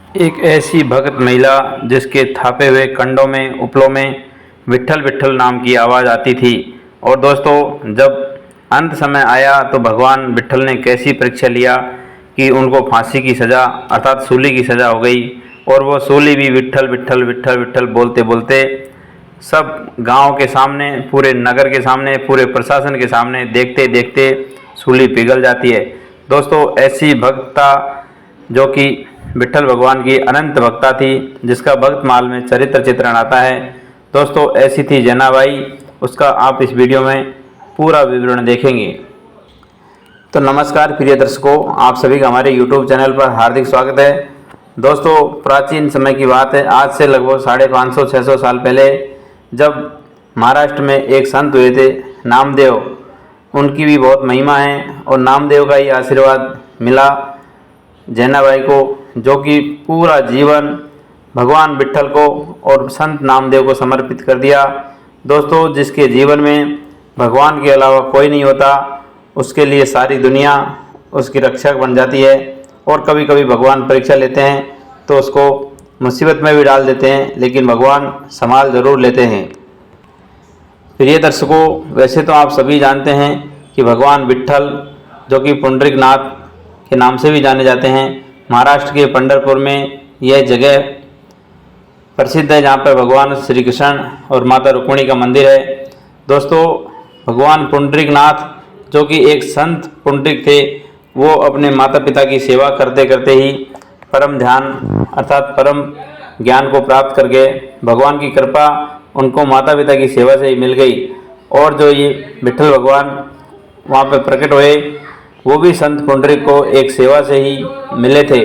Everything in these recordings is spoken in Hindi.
एक ऐसी भगत महिला जिसके थापे हुए कंडों में उपलों में विट्ठल विट्ठल नाम की आवाज़ आती थी। और दोस्तों, जब अंत समय आया तो भगवान विट्ठल ने कैसी परीक्षा लिया कि उनको फांसी की सज़ा अर्थात सूली की सज़ा हो गई। और वो सूली भी विट्ठल विट्ठल विट्ठल विट्ठल बोलते बोलते सब गांव के सामने, पूरे नगर के सामने, पूरे प्रशासन के सामने देखते देखते सूली पिघल जाती है। दोस्तों, ऐसी भक्ता जो कि विट्ठल भगवान की अनंत भक्ता थी, जिसका भक्त माल में चरित्र चित्रण आता है। दोस्तों, ऐसी थी जनाबाई। उसका आप इस वीडियो में पूरा विवरण देखेंगे। तो नमस्कार प्रिय दर्शकों, आप सभी का हमारे YouTube चैनल पर हार्दिक स्वागत है। दोस्तों, प्राचीन समय की बात है, आज से लगभग 550-600 साल पहले, जब महाराष्ट्र में एक संत हुए थे नामदेव। उनकी भी बहुत महिमा है और नामदेव का ही आशीर्वाद मिला जैनाबाई को, जो कि पूरा जीवन भगवान विट्ठल को और संत नामदेव को समर्पित कर दिया। दोस्तों, जिसके जीवन में भगवान के अलावा कोई नहीं होता, उसके लिए सारी दुनिया उसकी रक्षक बन जाती है। और कभी कभी भगवान परीक्षा लेते हैं तो उसको मुसीबत में भी डाल देते हैं, लेकिन भगवान संभाल जरूर लेते हैं। प्रिय दर्शकों, वैसे तो आप सभी जानते हैं कि भगवान विट्ठल, जो कि पुंडरीकनाथ के नाम से भी जाने जाते हैं, महाराष्ट्र के पंढरपुर में यह जगह प्रसिद्ध है, जहाँ पर भगवान श्री कृष्ण और माता रुक्मिणी का मंदिर है। दोस्तों, भगवान पुंडरीकनाथ, जो कि एक संत पुंडरीक थे, वो अपने माता पिता की सेवा करते करते ही परम ध्यान अर्थात परम ज्ञान को प्राप्त करके भगवान की कृपा उनको माता पिता की सेवा से ही मिल गई। और जो ये विट्ठल भगवान वहाँ पर प्रकट हुए, वो भी संत पुंडरीक को एक सेवा से ही मिले थे।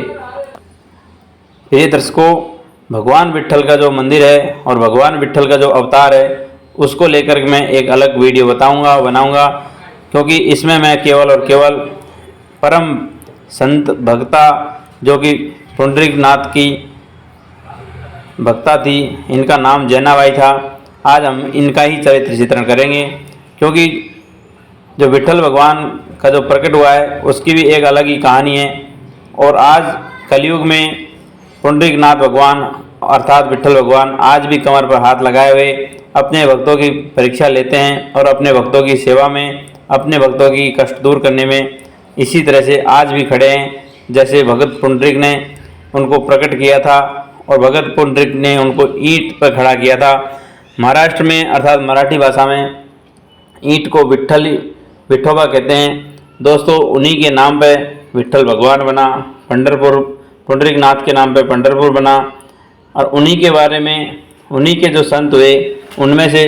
प्रिय दर्शकों, भगवान विट्ठल का जो मंदिर है और भगवान विट्ठल का जो अवतार है, उसको लेकर मैं एक अलग वीडियो बनाऊंगा, क्योंकि इसमें मैं केवल और केवल परम संत भक्ता, जो कि पुंडरीक नाथ की भक्ता थी, इनका नाम जैनाबाई था, आज हम इनका ही चरित्र चित्रण करेंगे। क्योंकि जो विट्ठल भगवान का जो प्रकट हुआ है, उसकी भी एक अलग ही कहानी है। और आज कलयुग में पुंडरीकनाथ भगवान अर्थात विट्ठल भगवान आज भी कमर पर हाथ लगाए हुए अपने भक्तों की परीक्षा लेते हैं और अपने भक्तों की सेवा में, अपने भक्तों की कष्ट दूर करने में इसी तरह से आज भी खड़े हैं। जैसे भगत पुंडरीक ने उनको प्रकट किया था और भगत पुंडरीक ने उनको ईंट पर खड़ा किया था। महाराष्ट्र में अर्थात मराठी भाषा में ईंट को विठोबा कहते हैं। दोस्तों, उन्हीं के नाम पे विट्ठल भगवान बना, पंढरपुर पुंडरीक नाथ के नाम पे पंढरपुर बना। और उन्हीं के बारे में उन्हीं के जो संत हुए, उनमें से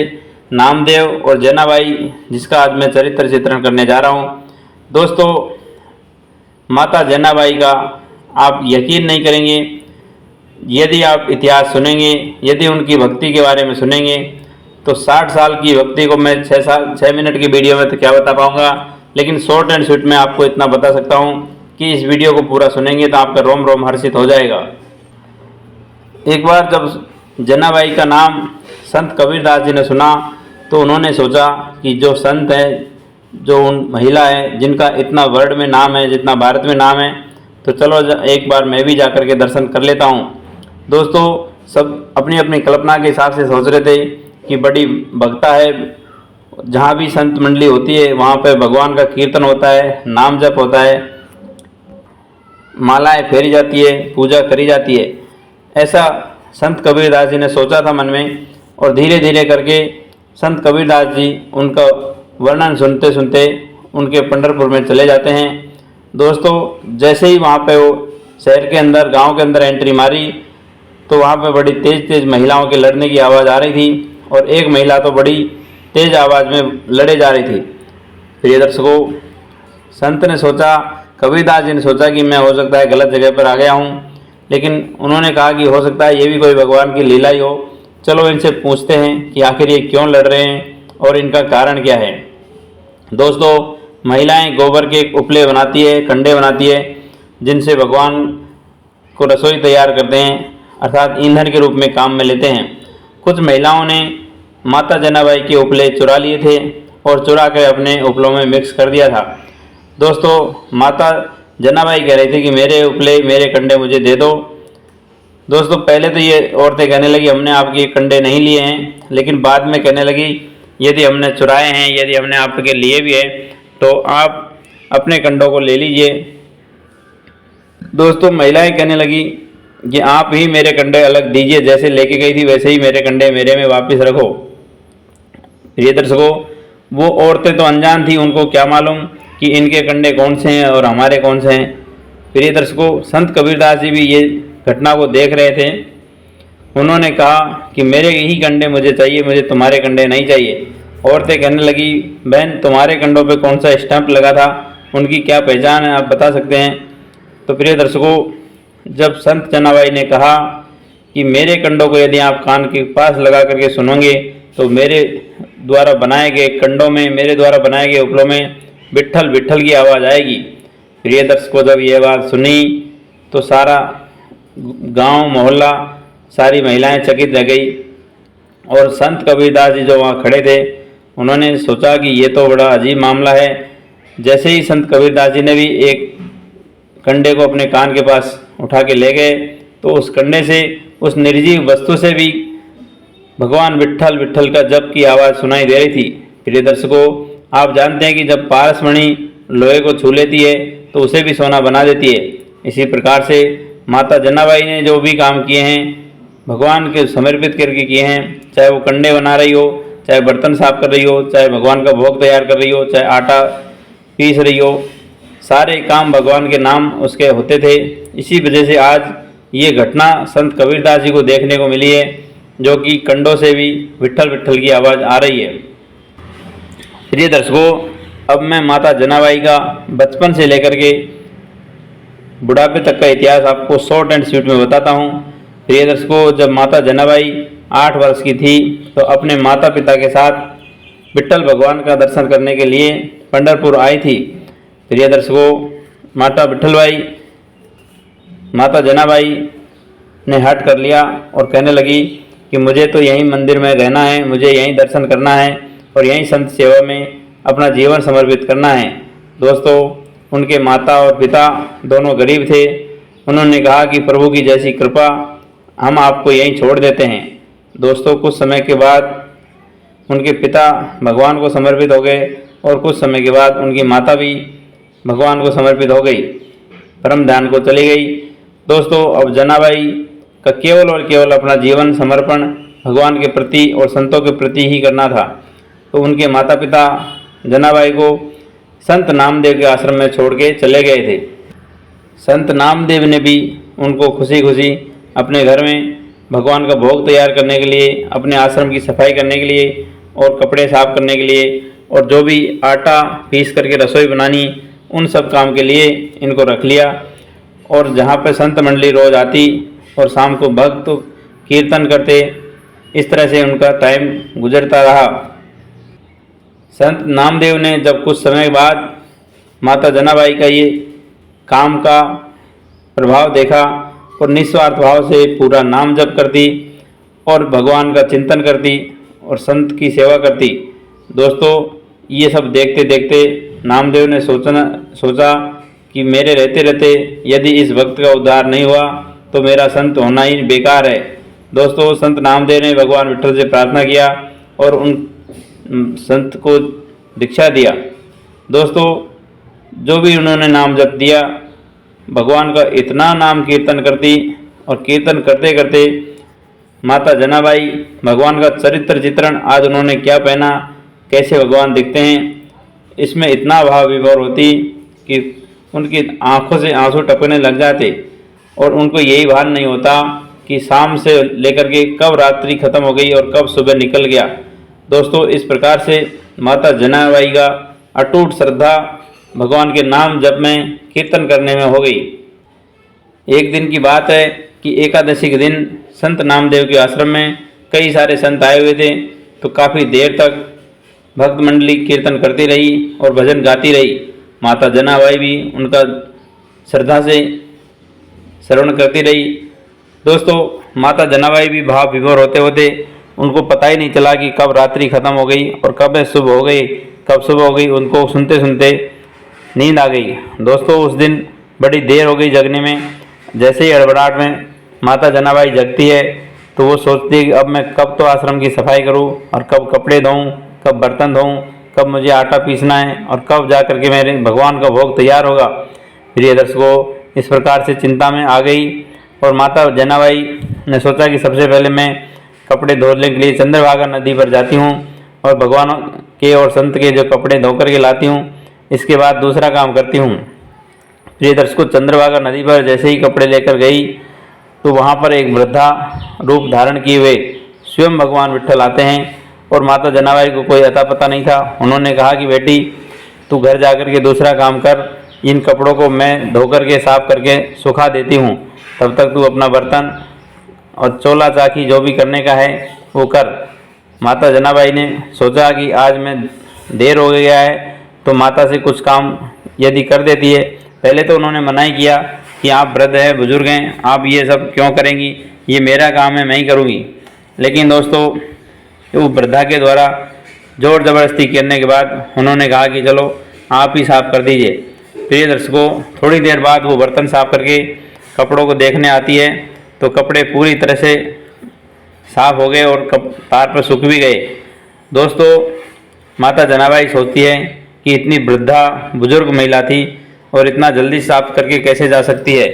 नामदेव और जैनाबाई, जिसका आज मैं चरित्र चित्रण करने जा रहा हूँ। दोस्तों, माता जैनाबाई का आप यकीन नहीं करेंगे, यदि आप इतिहास सुनेंगे, यदि उनकी भक्ति के बारे में सुनेंगे, तो 60 साल की भक्ति को मैं 6 मिनट की वीडियो में तो क्या बता पाऊँगा, लेकिन शॉर्ट एंड स्वीट में आपको इतना बता सकता हूँ कि इस वीडियो को पूरा सुनेंगे तो आपका रोम रोम हर्षित हो जाएगा। एक बार जब जैनाबाई का नाम संत कबीरदास जी ने सुना, तो उन्होंने सोचा कि जो संत है, जो उन महिला है जिनका इतना वर्ल्ड में नाम है, जितना भारत में नाम है, तो चलो एक बार मैं भी जाकर के दर्शन कर लेता हूँ। दोस्तों, सब अपनी अपनी कल्पना के हिसाब से सोच रहे थे कि बड़ी भक्ता है, जहाँ भी संत मंडली होती है वहाँ पर भगवान का कीर्तन होता है, नाम जप होता है, मालाएं फेरी जाती है, पूजा करी जाती है। ऐसा संत कबीरदास जी ने सोचा था मन में। और धीरे धीरे करके संत कबीरदास जी उनका वर्णन सुनते सुनते उनके पंढरपुर में चले जाते हैं। दोस्तों, जैसे ही वहाँ पे वो शहर के अंदर, गांव के अंदर एंट्री मारी, तो वहाँ पे बड़ी तेज़ तेज़ महिलाओं के लड़ने की आवाज़ आ रही थी। और एक महिला तो बड़ी तेज़ आवाज़ में लड़े जा रही थी। प्रिय दर्शकों, संत ने सोचा, कबीरदास जी ने सोचा कि मैं हो सकता है गलत जगह पर आ गया हूँ, लेकिन उन्होंने कहा कि हो सकता है ये भी कोई भगवान की लीला ही हो, चलो इनसे पूछते हैं कि आखिर ये क्यों लड़ रहे हैं और इनका कारण क्या है। दोस्तों, महिलाएं गोबर के उपले बनाती है, कंडे बनाती है, जिनसे भगवान को रसोई तैयार करते हैं अर्थात ईंधन के रूप में काम में लेते हैं। कुछ महिलाओं ने माता जैनाबाई के उपले चुरा लिए थे और चुरा कर अपने उपलों में मिक्स कर दिया था। दोस्तों, माता जैनाबाई कह रही थी कि मेरे उपले, मेरे कंडे मुझे दे दो। दोस्तों पहले तो ये औरतें कहने लगी हमने आपके कंडे नहीं लिए हैं, लेकिन बाद में कहने लगी यदि हमने चुराए हैं, यदि हमने आपके लिए भी है तो आप अपने कंडों को ले लीजिए। दोस्तों महिलाएं कहने लगी कि आप ही मेरे कंडे अलग दीजिए, जैसे लेके गई थी वैसे ही मेरे कंडे मेरे में वापस रखो। प्रिय दर्शकों, वो औरतें तो अनजान थी, उनको क्या मालूम कि इनके कंडे कौन से हैं और हमारे कौन से हैं। प्रिय दर्शकों, संत कबीरदास जी भी ये घटना को देख रहे थे। उन्होंने कहा कि मेरे ही कंडे मुझे चाहिए, मुझे तुम्हारे कंडे नहीं चाहिए। औरतें कहने लगी बहन तुम्हारे कंडों पे कौन सा स्टैंप लगा था, उनकी क्या पहचान है, आप बता सकते हैं। तो प्रिय दर्शकों, जब संत जनाबाई ने कहा कि मेरे कंडों को यदि आप कान के पास लगा करके सुनोगे तो मेरे द्वारा बनाए गए कंडों में, मेरे द्वारा बनाए गए उपलों में विट्ठल विट्ठल की आवाज़ आएगी। प्रिय दर्शकों, जब ये बात सुनी तो सारा गांव मोहल्ला, सारी महिलाएं चकित रह गई। और संत कबीरदास जी जो वहाँ खड़े थे उन्होंने सोचा कि ये तो बड़ा अजीब मामला है। जैसे ही संत कबीरदास जी ने भी एक कंडे को अपने कान के पास उठा के ले गए तो उस कंडे से, उस निर्जीव वस्तु से भी भगवान विट्ठल विट्ठल का जप की आवाज़ सुनाई दे रही थी। प्रिय दर्शकों, आप जानते हैं कि जब पारसमणि लोहे को छू लेती है तो उसे भी सोना बना देती है। इसी प्रकार से माता जनाबाई ने जो भी काम किए हैं भगवान के समर्पित करके किए हैं, चाहे वो कंडे बना रही हो, चाहे बर्तन साफ कर रही हो, चाहे भगवान का भोग तैयार कर रही हो, चाहे आटा पीस रही हो, सारे काम भगवान के नाम उसके होते थे। इसी वजह से आज ये घटना संत कबीरदास जी को देखने को मिली है, जो कि कंडों से भी विट्ठल विट्ठल की आवाज़ आ रही है। प्रिय दर्शकों, अब मैं माता जनाबाई का बचपन से लेकर के बुढ़ापे तक का इतिहास आपको शॉर्ट एंड स्वीट में बताता हूँ। प्रिय दर्शकों, जब माता जनाबाई 8 वर्ष की थी तो अपने माता पिता के साथ विट्ठल भगवान का दर्शन करने के लिए पंढरपुर आई थी। प्रिय दर्शकों, माता जनाबाई ने हट कर लिया और कहने लगी कि मुझे तो यहीं मंदिर में रहना है, मुझे यहीं दर्शन करना है और यहीं संत सेवा में अपना जीवन समर्पित करना है। दोस्तों, उनके माता और पिता दोनों गरीब थे। उन्होंने कहा कि प्रभु की जैसी कृपा, हम आपको यहीं छोड़ देते हैं। दोस्तों, कुछ समय के बाद उनके पिता भगवान को समर्पित हो गए और कुछ समय के बाद उनकी माता भी भगवान को समर्पित हो गई, परम ध्यान को चली गई। दोस्तों, अब जनाबाई का केवल और केवल अपना जीवन समर्पण भगवान के प्रति और संतों के प्रति ही करना था। तो उनके माता पिता जनाबाई को संत नामदेव के आश्रम में छोड़ के चले गए थे। संत नामदेव ने भी उनको खुशी खुशी अपने घर में भगवान का भोग तैयार करने के लिए, अपने आश्रम की सफाई करने के लिए और कपड़े साफ करने के लिए और जो भी आटा पीस करके रसोई बनानी, उन सब काम के लिए इनको रख लिया। और जहाँ पर संत मंडली रोज आती और शाम को भक्त कीर्तन करते, इस तरह से उनका टाइम गुजरता रहा। संत नामदेव ने जब कुछ समय बाद माता जनाबाई का ये काम का प्रभाव देखा और निस्वार्थ भाव से पूरा नाम जप करती और भगवान का चिंतन करती और संत की सेवा करती। दोस्तों, ये सब देखते देखते नामदेव ने सोचा कि मेरे रहते रहते यदि इस भक्त का उद्धार नहीं हुआ तो मेरा संत होना ही बेकार है। दोस्तों, संत नामदेव ने भगवान विट्ठल से प्रार्थना किया और उन संत को दीक्षा दिया। दोस्तों, जो भी उन्होंने नाम जप दिया, भगवान का इतना नाम कीर्तन करती और कीर्तन करते करते माता जनाबाई भगवान का चरित्र चित्रण, आज उन्होंने क्या पहना, कैसे भगवान दिखते हैं, इसमें इतना भाव विभोर होती कि उनकी आंखों से आंसू टपकने लग जाते और उनको यही भान नहीं होता कि शाम से लेकर के कब रात्रि खत्म हो गई और कब सुबह निकल गया। दोस्तों, इस प्रकार से माता जनाबाई का अटूट श्रद्धा भगवान के नाम जप में, कीर्तन करने में हो गई। एक दिन की बात है कि एकादशी के दिन संत नामदेव के आश्रम में कई सारे संत आए हुए थे, तो काफ़ी देर तक भक्त मंडली कीर्तन करती रही और भजन गाती रही। माता जनाबाई भी उनका श्रद्धा से श्रवण करती रही। दोस्तों, माता जनाबाई भी भाव विभोर होते होते उनको पता ही नहीं चला कि कब रात्रि खत्म हो गई और कब सुबह हो गई, कब सुबह हो गई, उनको सुनते सुनते नींद आ गई। दोस्तों, उस दिन बड़ी देर हो गई जगने में। जैसे ही हड़बड़ाहट में माता जनाबाई जगती है तो वो सोचती है कि अब मैं कब तो आश्रम की सफाई करूं और कब कपड़े धोऊं, कब बर्तन धोऊं, कब मुझे आटा पीसना है और कब जा कर के मेरे भगवान का भोग तैयार होगा। प्रिय दर्शकों, इस प्रकार से चिंता में आ गई और माता जनाबाई ने सोचा कि सबसे पहले मैं कपड़े धोने के लिए चंद्रभागा नदी पर जाती हूँ और भगवान के और संत के जो कपड़े धो कर के लाती हूँ, इसके बाद दूसरा काम करती हूँ। प्रिय दर्शकों, चंद्रभागा नदी पर जैसे ही कपड़े लेकर गई तो वहाँ पर एक वृद्धा रूप धारण किए हुए स्वयं भगवान विट्ठल आते हैं और माता जनाबाई को कोई अता पता नहीं था। उन्होंने कहा कि बेटी, तू घर जाकर के दूसरा काम कर, इन कपड़ों को मैं धो करके साफ करके सुखा देती हूँ, तब तक तू अपना बर्तन और चोला चाकी जो भी करने का है वो कर। माता जनाबाई ने सोचा कि आज मैं देर हो गया है तो माता से कुछ काम यदि कर देती है। पहले तो उन्होंने मनाही किया कि आप वृद्ध हैं, बुजुर्ग हैं, आप ये सब क्यों करेंगी, ये मेरा काम है, मैं ही करूँगी। लेकिन दोस्तों, वो वृद्धा के द्वारा जोर ज़बरदस्ती करने के बाद उन्होंने कहा कि चलो आप ही साफ़ कर दीजिए। प्रिय दर्शकों, थोड़ी देर बाद वो बर्तन साफ़ करके कपड़ों को देखने आती है तो कपड़े पूरी तरह से साफ़ हो गए और तार पर सूख भी गए। दोस्तों, माता जनाबाई सोचती है कि इतनी वृद्धा बुजुर्ग महिला थी और इतना जल्दी साफ करके कैसे जा सकती है।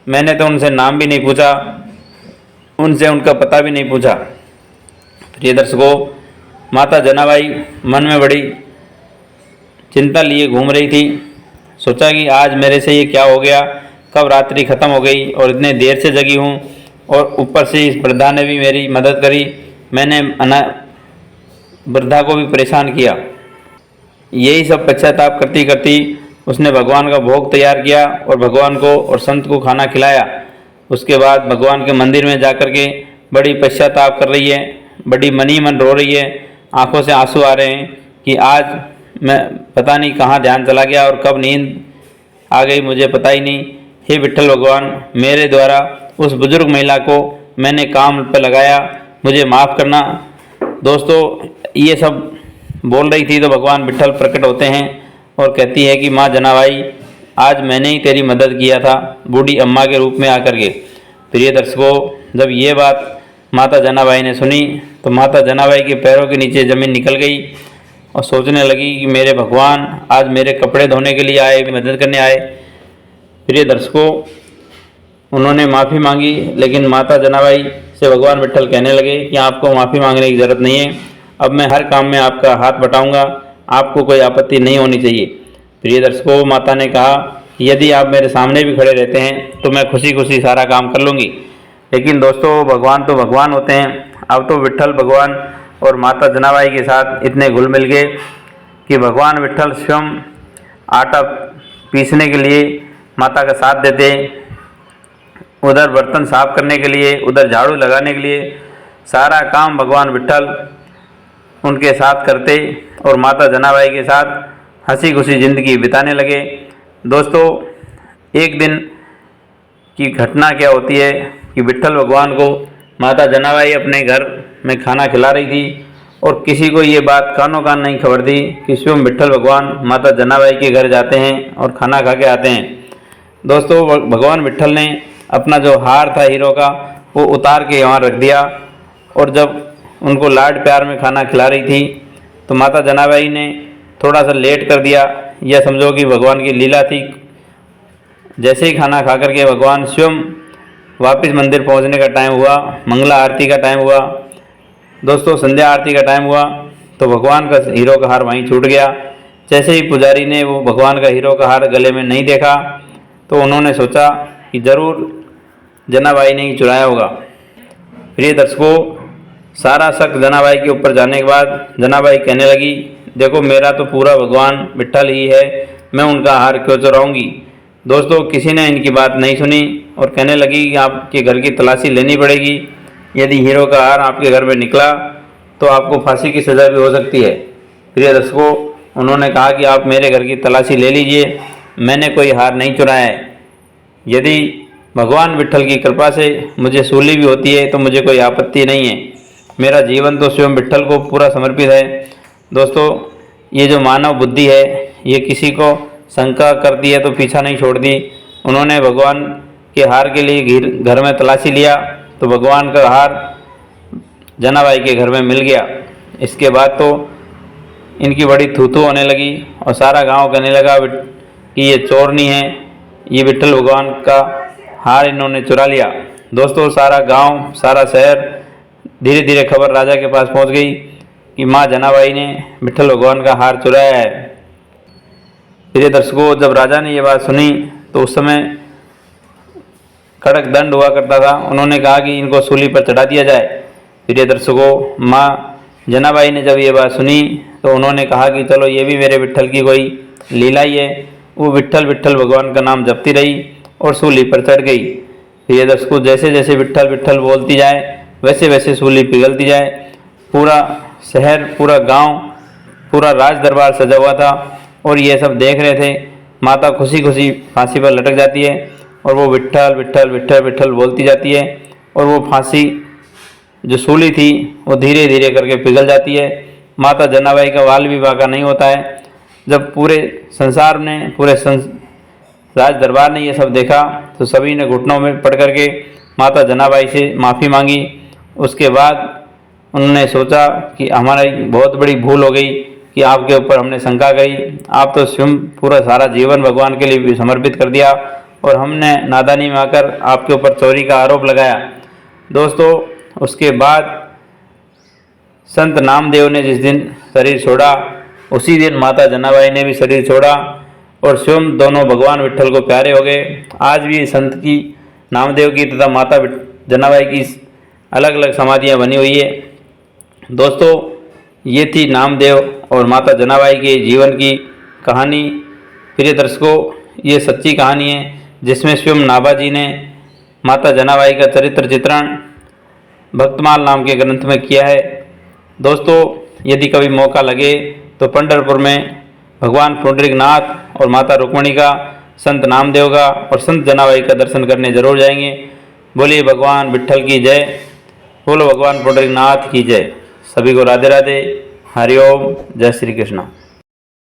मैंने तो उनसे नाम भी नहीं पूछा, उनसे उनका पता भी नहीं पूछा। प्रिय दर्शकों, माता जनाबाई मन में बड़ी चिंता लिए घूम रही थी। सोचा कि आज मेरे से ये क्या हो गया, कब रात्रि ख़त्म हो गई और इतने देर से जगी हूँ और ऊपर से इस वृद्धा ने भी मेरी मदद करी, मैंने वृद्धा को भी परेशान किया। यही सब पश्चाताप करती करती उसने भगवान का भोग तैयार किया और भगवान को और संत को खाना खिलाया। उसके बाद भगवान के मंदिर में जाकर के बड़ी पश्चाताप कर रही है, बड़ी मनी मन रो रही है, आंखों से आंसू आ रहे हैं कि आज मैं पता नहीं कहाँ ध्यान चला गया और कब नींद आ गई, मुझे पता ही नहीं। हे विट्ठल भगवान, मेरे द्वारा उस बुजुर्ग महिला को मैंने काम पर लगाया, मुझे माफ़ करना। दोस्तों, ये सब बोल रही थी तो भगवान विट्ठल प्रकट होते हैं और कहती है कि माँ जनाबाई, आज मैंने ही तेरी मदद किया था, बूढ़ी अम्मा के रूप में आकर के। प्रिय दर्शकों, जब ये बात माता जनाबाई ने सुनी तो माता जनाबाई के पैरों के नीचे ज़मीन निकल गई और सोचने लगी कि मेरे भगवान आज मेरे कपड़े धोने के लिए आए, मदद करने आए। प्रिय दर्शकों, उन्होंने माफ़ी मांगी, लेकिन माता जनाबाई से भगवान विट्ठल कहने लगे कि आपको माफ़ी मांगने की ज़रूरत नहीं है, अब मैं हर काम में आपका हाथ बटाऊंगा, आपको कोई आपत्ति नहीं होनी चाहिए। प्रिय दर्शकों, माता ने कहा यदि आप मेरे सामने भी खड़े रहते हैं तो मैं खुशी खुशी सारा काम कर लूँगी। लेकिन दोस्तों, भगवान तो भगवान होते हैं। अब तो विट्ठल भगवान और माता जनाबाई के साथ इतने घुल मिल गए कि भगवान विट्ठल स्वयं आटा पीसने के लिए माता का साथ देते, उधर बर्तन साफ करने के लिए, उधर झाड़ू लगाने के लिए, सारा काम भगवान विट्ठल उनके साथ करते और माता जनाबाई के साथ हंसी खुशी ज़िंदगी बिताने लगे। दोस्तों, एक दिन की घटना क्या होती है कि विट्ठल भगवान को माता जनाबाई अपने घर में खाना खिला रही थी और किसी को ये बात कानों कान नहीं खबर दी कि स्वयं विट्ठल भगवान माता जनाबाई के घर जाते हैं और खाना खा के आते हैं। दोस्तों, भगवान विट्ठल ने अपना जो हार था हीरो का वो उतार के वहाँ रख दिया और जब उनको लाड प्यार में खाना खिला रही थी तो माता जनाबाई ने थोड़ा सा लेट कर दिया, यह समझो कि भगवान की लीला थी। जैसे ही खाना खा करके भगवान स्वयं वापस मंदिर पहुंचने का टाइम हुआ, मंगला आरती का टाइम हुआ, दोस्तों संध्या आरती का टाइम हुआ, तो भगवान का हीरो का हार वहीं छूट गया। जैसे ही पुजारी ने वो भगवान का हीरो का हार गले में नहीं देखा तो उन्होंने सोचा कि ज़रूर जनाबाई ने ही चुराया होगा। प्रिय दर्शकों, सारा शक जनाबाई के ऊपर जाने के बाद जनाबाई कहने लगी, देखो मेरा तो पूरा भगवान विट्ठल ही है, मैं उनका हार क्यों चुराऊंगी। दोस्तों, किसी ने इनकी बात नहीं सुनी और कहने लगी कि आपके घर की तलाशी लेनी पड़ेगी, यदि हीरो का हार आपके घर में निकला तो आपको फांसी की सज़ा भी हो सकती है। प्रिय दर्शकों, उन्होंने कहा कि आप मेरे घर की तलाशी ले लीजिए, मैंने कोई हार नहीं चुराया है। यदि भगवान विट्ठल की कृपा से मुझे सूली भी होती है तो मुझे कोई आपत्ति नहीं है, मेरा जीवन तो स्वयं विट्ठल को पूरा समर्पित है। दोस्तों, ये जो मानव बुद्धि है ये किसी को शंका करती है तो पीछा नहीं छोड़ती। उन्होंने भगवान के हार के लिए घर में तलाशी लिया तो भगवान का हार जनाबाई के घर में मिल गया। इसके बाद तो इनकी बड़ी थू होने लगी और सारा गांव कहने लगा कि ये चोरनी है, ये विट्ठल भगवान का हार इन्होंने चुरा लिया। दोस्तों सारा गांव, सारा शहर धीरे धीरे खबर राजा के पास पहुंच गई कि माँ जनाबाई ने विट्ठल भगवान का हार चुराया है। प्रिय दर्शकों, जब राजा ने ये बात सुनी तो उस समय कड़क दंड हुआ करता था। उन्होंने कहा कि इनको सूली पर चढ़ा दिया जाए। प्रिय दर्शकों, माँ जनाबाई ने जब ये बात सुनी तो उन्होंने कहा कि चलो ये भी मेरे विट्ठल की कोई लीला ही है। वो विट्ठल विट्ठल भगवान का नाम जपती रही और सूली पर चढ़ गई। प्रिय दर्शकों, जैसे जैसे विट्ठल विट्ठल बोलती जाए वैसे वैसे सूली पिघलती जाए। पूरा शहर, पूरा गांव, पूरा राज दरबार सजा हुआ था और ये सब देख रहे थे। माता खुशी खुशी फांसी पर लटक जाती है और वो विट्ठल विट्ठल विट्ठल विट्ठल बोलती जाती है और वो फांसी जो सूली थी वो धीरे धीरे करके पिघल जाती है। माता जनाबाई का वाल भी बांका नहीं होता है। जब पूरे संसार ने, पूरे राज दरबार ने ये सब देखा तो सभी ने घुटनों में पड़ करके माता जनाबाई से माफ़ी मांगी। उसके बाद उन्होंने सोचा कि हमारी बहुत बड़ी भूल हो गई कि आपके ऊपर हमने शंका करी। आप तो स्वयं पूरा सारा जीवन भगवान के लिए भी समर्पित कर दिया और हमने नादानी में आकर आपके ऊपर चोरी का आरोप लगाया। दोस्तों उसके बाद संत नामदेव ने जिस दिन शरीर छोड़ा उसी दिन माता जनाबाई ने भी शरीर छोड़ा और स्वयं दोनों भगवान विट्ठल को प्यारे हो गए। आज भी संत की, नामदेव की तथा माता जनाबाई की अलग अलग समाधियाँ बनी हुई है। दोस्तों ये थी नामदेव और माता जनाबाई के जीवन की कहानी। प्रिय दर्शकों, ये सच्ची कहानी है जिसमें स्वयं नाभाजी ने माता जनाबाई का चरित्र चित्रण भक्तमाल नाम के ग्रंथ में किया है। दोस्तों यदि कभी मौका लगे तो पंढरपुर में भगवान पुंडरीकनाथ और माता रुक्मणी का, संत नामदेव का और संत जनाबाई का दर्शन करने जरूर जाएंगे। बोलिए भगवान विट्ठल की जय, बोलो भगवान पुंडरीकनाथ की जय। सभी को राधे राधे, हरिओम, जय श्री कृष्ण।